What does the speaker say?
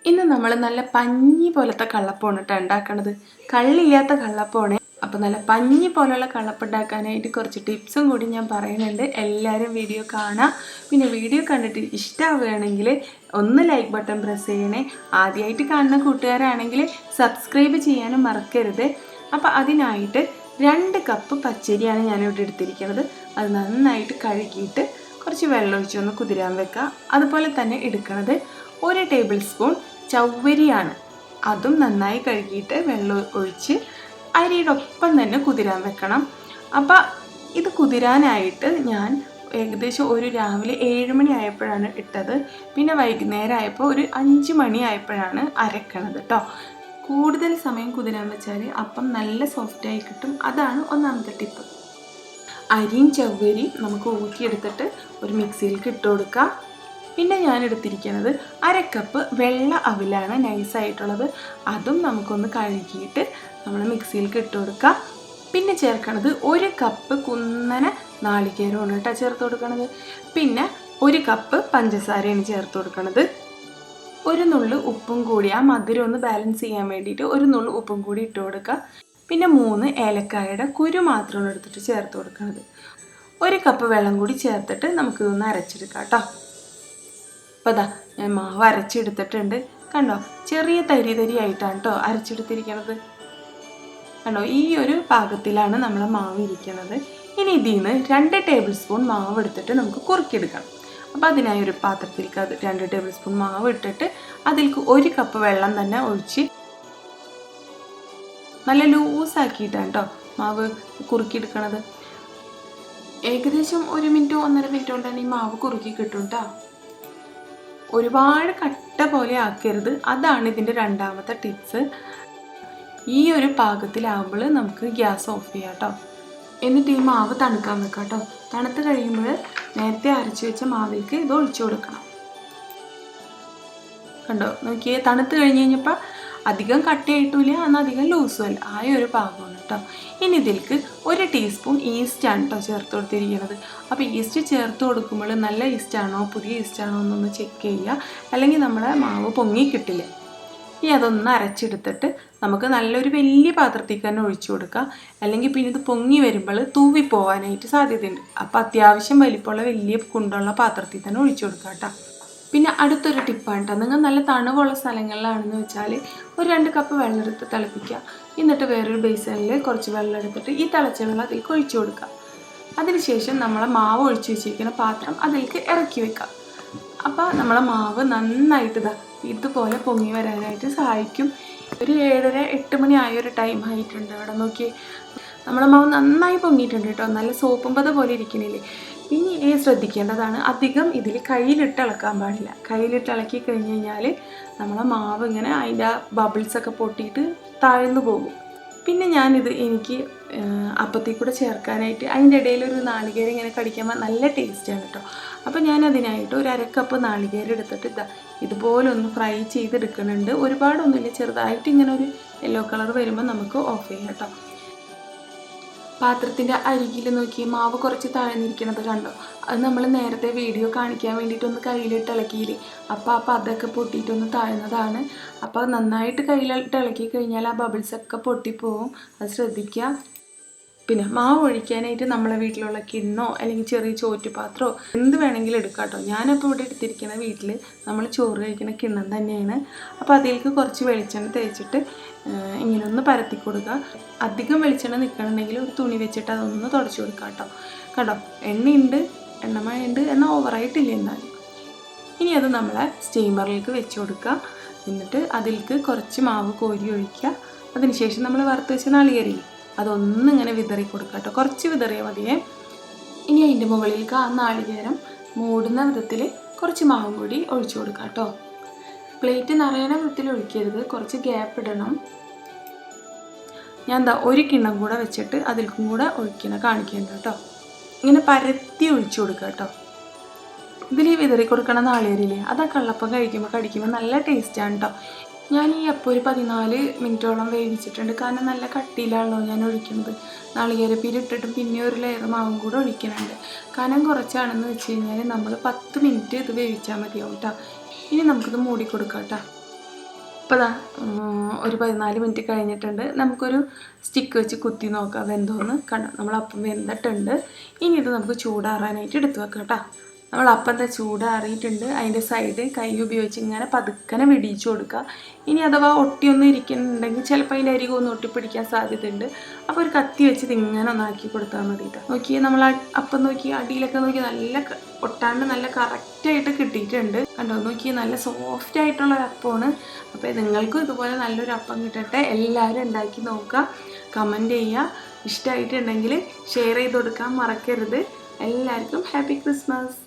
ഇന്ന് നമ്മൾ നല്ല പഞ്ഞി പോലത്തെ കള്ളപ്പമാണ് കേട്ടോ ഉണ്ടാക്കണത്. കള്ളില്ലാത്ത കള്ളപ്പമാണ്. അപ്പോൾ നല്ല പഞ്ഞി പോലുള്ള കള്ളപ്പം ഉണ്ടാക്കാനായിട്ട് കുറച്ച് ടിപ്സും കൂടി ഞാൻ പറയുന്നുണ്ട്. എല്ലാവരും വീഡിയോ കാണാം. പിന്നെ വീഡിയോ കണ്ടിട്ട് ഇഷ്ടമാവുകയാണെങ്കിൽ ഒന്ന് ലൈക്ക് ബട്ടൺ പ്രസ് ചെയ്യണേ. ആദ്യമായിട്ട് കാണുന്ന കൂട്ടുകാരാണെങ്കിൽ സബ്സ്ക്രൈബ് ചെയ്യാനും മറക്കരുത്. അപ്പോൾ അതിനായിട്ട് 2 കപ്പ് പച്ചരിയാണ് ഞാനിവിടെ എടുത്തിരിക്കുന്നത്. അത് നന്നായിട്ട് കഴുകിയിട്ട് കുറച്ച് വെള്ളം ഒഴിച്ചൊന്ന് കുതിരാൻ വെക്കുക. അതുപോലെ തന്നെ എടുക്കുന്നത് 1 ടേബിൾ സ്പൂൺ ചവ്വരിയാണ്. അതും നന്നായി കഴുകിയിട്ട് വെള്ളം ഒഴിച്ച് അരിയുടെ ഒപ്പം തന്നെ കുതിരാൻ വെക്കണം. അപ്പം ഇത് കുതിരാനായിട്ട് ഞാൻ ഏകദേശം രാവിലെ 7 മണി ആയപ്പോഴാണ് ഇട്ടത്. പിന്നെ വൈകുന്നേരം ആയപ്പോൾ 5 മണി ആയപ്പോഴാണ് അരക്കണത് കേട്ടോ. കൂടുതൽ സമയം കുതിരാൻ വെച്ചാൽ അപ്പം നല്ല സോഫ്റ്റായി കിട്ടും. അതാണ് ഒന്നാമത്തെ ടിപ്പ്. അരിയും ചവ്വരിയും നമുക്ക് ഊറ്റിയെടുത്തിട്ട് ഒരു മിക്സിയിലേക്ക് ഇട്ട് കൊടുക്കാം. പിന്നെ ഞാൻ എടുത്തിരിക്കുന്നത് 1/2 കപ്പ് വെള്ള അവിലാണ് നൈസായിട്ടുള്ളത്. അതും നമുക്കൊന്ന് കഴുകിയിട്ട് നമ്മൾ മിക്സിയിലേക്ക് ഇട്ട് കൊടുക്കാം. പിന്നെ ചേർക്കണത് 1 കപ്പ് കുന്നന നാളികേരമാണ് കേട്ടോ ചേർത്ത് കൊടുക്കണത്. പിന്നെ 1 കപ്പ് പഞ്ചസാരയാണ് ചേർത്ത് കൊടുക്കണത്. 1 നുള്ളു ഉപ്പും കൂടി, ആ മധുരം ഒന്ന് ബാലൻസ് ചെയ്യാൻ വേണ്ടിയിട്ട് 1 നുള്ളു ഉപ്പും കൂടി ഇട്ട് കൊടുക്കുക. പിന്നെ 3 ഏലക്കായയുടെ കുരു മാത്രമാണ് എടുത്തിട്ട് ചേർത്ത് കൊടുക്കുന്നത്. 1 കപ്പ് വെള്ളം കൂടി ചേർത്തിട്ട് നമുക്കിതൊന്ന് അരച്ചെടുക്കാം കേട്ടോ. അപ്പോൾ അതാ ഞാൻ മാവ് അരച്ചെടുത്തിട്ടുണ്ട്. കണ്ടോ, ചെറിയ തരി ആയിട്ടാണ് കേട്ടോ അരച്ചെടുത്തിരിക്കുന്നത്. കണ്ടോ, ഈ ഒരു പാകത്തിലാണ് നമ്മളെ മാവ് ഇരിക്കുന്നത്. ഇനി ഇതിൽ നിന്ന് 2 ടേബിൾ സ്പൂൺ മാവ് എടുത്തിട്ട് നമുക്ക് കുറുക്കിയെടുക്കണം. അപ്പോൾ അതിനായി ഒരു പാത്രത്തിലേക്ക് 2 ടേബിൾ സ്പൂൺ മാവ് ഇട്ടിട്ട് അതിലേക്ക് 1 കപ്പ് വെള്ളം തന്നെ ഒഴിച്ച് നല്ല ലൂസാക്കിയിട്ടാണ് കേട്ടോ മാവ് കുറുക്കിയെടുക്കണത്. ഏകദേശം 1 മിനിറ്റോ 1.5 മിനിറ്റോ കൊണ്ട് തന്നെ ഈ മാവ് കുറുക്കി കിട്ടും കേട്ടോ. ഒരുപാട് കട്ട പോലെ ആക്കരുത്. അതാണ് ഇതിൻ്റെ രണ്ടാമത്തെ ടിപ്സ്. ഈ ഒരു പാകത്തിലാവുമ്പോൾ നമുക്ക് ഗ്യാസ് ഓഫ് ചെയ്യാം കേട്ടോ. എന്നിട്ട് ഈ മാവ് തണുക്കാൻ വെക്കാം കേട്ടോ. തണുത്ത് കഴിയുമ്പോൾ നേരത്തെ അരച്ച് വെച്ച മാവിലേക്ക് ഇത് ഒഴിച്ചു കൊടുക്കണം. കണ്ടോ, നോക്കിയേ, തണുത്ത് കഴിഞ്ഞപ്പോൾ അധികം കട്ടയായിട്ടില്ല, എന്നാൽ അധികം ലൂസും അല്ല, ആ ഒരു പാകമാണ് കേട്ടോ. ഇനി ഇതിലേക്ക് 1 ടീസ്പൂൺ ഈസ്റ്റാണ് കേട്ടോ ചേർത്ത് കൊടുത്തിരിക്കുന്നത്. അപ്പോൾ ഈസ്റ്റ് ചേർത്ത് കൊടുക്കുമ്പോൾ നല്ല ഈസ്റ്റാണോ പുതിയ ഈസ്റ്റാണോ എന്നൊന്ന് ചെക്ക് ചെയ്യുക, അല്ലെങ്കിൽ നമ്മുടെ മാവ് പൊങ്ങി കിട്ടില്ല. ഇനി അതൊന്ന് അരച്ചെടുത്തിട്ട് നമുക്ക് നല്ലൊരു വലിയ പാത്രത്തേക്ക് തന്നെ ഒഴിച്ചു കൊടുക്കുക. അല്ലെങ്കിൽ പിന്നെ ഇത് പൊങ്ങി വരുമ്പോൾ തൂവി പോകാനായിട്ട് സാധ്യതയുണ്ട്. അപ്പോൾ അത്യാവശ്യം വലിപ്പമുള്ള വലിയ കുണ്ടുള്ള പാത്രത്തിൽ തന്നെ ഒഴിച്ചു കൊടുക്കുക കേട്ടോ. പിന്നെ അടുത്തൊരു ടിപ്പാണ് കേട്ടോ. നിങ്ങൾ നല്ല തണുവുള്ള സ്ഥലങ്ങളിലാണെന്ന് വെച്ചാൽ 2 കപ്പ് വെള്ളം എടുത്ത് തിളപ്പിക്കുക. എന്നിട്ട് വേറൊരു ബേസണിൽ കുറച്ച് വെള്ളം എടുത്തിട്ട് ഈ തിളച്ച വെള്ളം അതിലേക്ക് ഒഴിച്ചു കൊടുക്കുക. അതിനുശേഷം നമ്മളെ മാവ് ഒഴിച്ച് വെച്ചിരിക്കുന്ന പാത്രം അതിലേക്ക് ഇറക്കി വെക്കുക. അപ്പോൾ നമ്മളെ മാവ് നന്നായിട്ട് ഇതുപോലെ പൊങ്ങി വരാനായിട്ട് സഹായിക്കും. 7:30-8 മണി ആയൊരു ടൈം ആയിട്ടുണ്ട്. അവിടെ നോക്കി നമ്മളെ മാവ് നന്നായി പൊങ്ങിയിട്ടുണ്ട് കേട്ടോ. നല്ല സോപ്പും പത പോലെ ഇരിക്കണില്ലേ. ഇനി ശ്രദ്ധിക്കേണ്ടതാണ്, അധികം ഇതിൽ കയ്യിലിട്ട് ഇളക്കാൻ പാടില്ല. കയ്യിലിട്ട് ഇളക്കി കഴിഞ്ഞ് കഴിഞ്ഞാൽ നമ്മളെ മാവ് ഇങ്ങനെ അതിൻ്റെ ബബിൾസൊക്കെ പൊട്ടിയിട്ട് താഴ്ന്നു പോകും. പിന്നെ എനിക്ക് അപ്പത്തിൽ കൂടെ ചേർക്കാനായിട്ട് അതിൻ്റെ ഇടയിൽ ഒരു നാളികേരം ഇങ്ങനെ കടിക്കുമ്പോൾ നല്ല ടേസ്റ്റാണ് കേട്ടോ. അപ്പോൾ അതിനായിട്ട് 1/2 കപ്പ് നാളികേരം എടുത്തിട്ട് ഇതുപോലെ ഒന്ന് ഫ്രൈ ചെയ്തെടുക്കുന്നുണ്ട്. ഒരുപാടൊന്നുമില്ല, ചെറുതായിട്ട് ഇങ്ങനെ ഒരു യെല്ലോ കളർ വരുമ്പോൾ നമുക്ക് ഓഫ് ചെയ്യാം കേട്ടോ. പാത്രത്തിൻ്റെ അരികിൽ നോക്കി മാവ് കുറച്ച് താഴ്ന്നിരിക്കണത് കണ്ടോ. അത് നമ്മൾ നേരത്തെ വീഡിയോ കാണിക്കാൻ വേണ്ടിയിട്ടൊന്ന് കയ്യിലിട്ട് ഇളക്കിയില്ലേ, അപ്പോൾ അതൊക്കെ പൊട്ടിയിട്ടൊന്ന് താഴ്ന്നതാണ്. അപ്പോൾ നന്നായിട്ട് കയ്യിലിട്ട് ഇളക്കി കഴിഞ്ഞാൽ ആ ബബിൾസൊക്കെ പൊട്ടിപ്പോവും, അത് ശ്രദ്ധിക്കുക. പിന്നെ മാവ് ഒഴിക്കാനായിട്ട് നമ്മളെ വീട്ടിലുള്ള കിണ്ണോ അല്ലെങ്കിൽ ചെറിയ ചോറ്റുപാത്രമോ എന്ത് വേണമെങ്കിലും എടുക്കാം കേട്ടോ. ഞാനപ്പോൾ ഇവിടെ എടുത്തിരിക്കുന്ന വീട്ടിൽ നമ്മൾ ചോറ് കഴിക്കുന്ന കിണ്ണം തന്നെയാണ്. അപ്പോൾ അതിലേക്ക് കുറച്ച് വെളിച്ചെണ്ണ തേച്ചിട്ട് ഇങ്ങനെ ഒന്ന് പരത്തി കൊടുക്കുക. അധികം വെളിച്ചെണ്ണ നിൽക്കണമെങ്കിൽ ഒരു തുണി വെച്ചിട്ട് അതൊന്ന് തുടച്ചു കൊടുക്കാം കേട്ടോ. കണ്ടോ, എണ്ണമയുണ്ട് എന്നാൽ ഓവറായിട്ടില്ല എന്നാലും. ഇനി അത് നമ്മളെ സ്റ്റീമറിലേക്ക് വെച്ച് കൊടുക്കുക. എന്നിട്ട് അതിലേക്ക് കുറച്ച് മാവ് കോരി ഒഴിക്കുക. അതിനുശേഷം നമ്മൾ വറുത്ത് വെച്ച നാളികേരമില്ലേ, അതൊന്നിങ്ങനെ വിതറി കൊടുക്കുക കേട്ടോ. കുറച്ച് വിതറിയാൽ മതിയേ. ഇനി അതിൻ്റെ മുകളിലേക്ക് ആ നാളികേരം മൂടുന്ന വിധത്തിൽ കുറച്ച് മാവും കൂടി ഒഴിച്ചു കൊടുക്കുക കേട്ടോ. പ്ലേറ്റ് നിറയണ വിധത്തിൽ ഒഴിക്കരുത്, കുറച്ച് ഗ്യാപ്പ് ഇടണം. ഞാൻ 1 കിണ്ണം കൂടെ വെച്ചിട്ട് അതിൽക്കും കൂടെ കാണിക്കുന്നുണ്ട് കേട്ടോ. ഇങ്ങനെ പരത്തി ഒഴിച്ചു കൊടുക്കുക കേട്ടോ. ഇതിൽ വിതറി കൊടുക്കണ നാളികേരില്ലേ, അതാ കള്ളപ്പം കടിക്കുമ്പോൾ നല്ല ടേസ്റ്റാണ് കേട്ടോ. ഞാൻ ഈ അപ്പോൾ 14 മിനിറ്റോളം വേവിച്ചിട്ടുണ്ട്. കാരണം നല്ല കട്ടിയിലാണല്ലോ ഞാൻ ഒഴിക്കുന്നത്. നാളികേരപ്പീര് ഇട്ടിട്ടും പിന്നെ ഒരു ലെയർ മാവും കൂടെ ഒഴിക്കുന്നുണ്ട്. കനം കുറച്ചാണെന്ന് വെച്ച് കഴിഞ്ഞാൽ നമ്മൾ 10 മിനിറ്റ് ഇത് വേവിച്ചാൽ മതിയാവും കേട്ടോ. ഇനി നമുക്കിത് മൂടി കൊടുക്കാം കേട്ടോ. അപ്പോൾ ദാ ഒരു 14 മിനിറ്റ് കഴിഞ്ഞിട്ടുണ്ട്. നമുക്കൊരു സ്റ്റിക്ക് വെച്ച് കുത്തി നോക്കാം വെന്തോന്ന്. കണ്ടോ നമ്മളപ്പം വെന്തിട്ടുണ്ട്. ഇനി ഇത് നമുക്ക് ചൂടാറാനായിട്ട് എടുത്തു വെക്കാം കേട്ടോ. നമ്മളപ്പം എന്താ ചൂടാറിയിട്ടുണ്ട്. അതിൻ്റെ സൈഡ് കൈ ഉപയോഗിച്ച് ഇങ്ങനെ പതുക്കനെ വെടിയിച്ചു കൊടുക്കുക. ഇനി അഥവാ ഒട്ടിയൊന്നും ഇരിക്കുന്നുണ്ടെങ്കിൽ ചിലപ്പോൾ അതിൻ്റെ അരികൊന്നും ഒട്ടിപ്പിടിക്കാൻ സാധ്യതയുണ്ട്. അപ്പോൾ ഒരു കത്തി വെച്ച് ഇതിങ്ങനെ ഒന്നാക്കി കൊടുത്താൽ മതി കേട്ടോ. നോക്കിയാൽ നമ്മൾ അപ്പം നോക്കി അടിയിലൊക്കെ നോക്കി നല്ല ഒട്ടാണ്ട് നല്ല കറക്റ്റായിട്ട് കിട്ടിയിട്ടുണ്ട്. കണ്ടോ നോക്കി നല്ല സോഫ്റ്റ് ആയിട്ടുള്ള ഒരു അപ്പമാണ്. അപ്പോൾ നിങ്ങൾക്കും ഇതുപോലെ നല്ലൊരു അപ്പം കിട്ടട്ടെ. എല്ലാവരും ഉണ്ടാക്കി നോക്കുക, കമൻറ്റ് ചെയ്യുക. ഇഷ്ടമായിട്ടുണ്ടെങ്കിൽ ഷെയർ ചെയ്ത് കൊടുക്കാൻ മറക്കരുത്. എല്ലാവർക്കും ഹാപ്പി ക്രിസ്മസ്.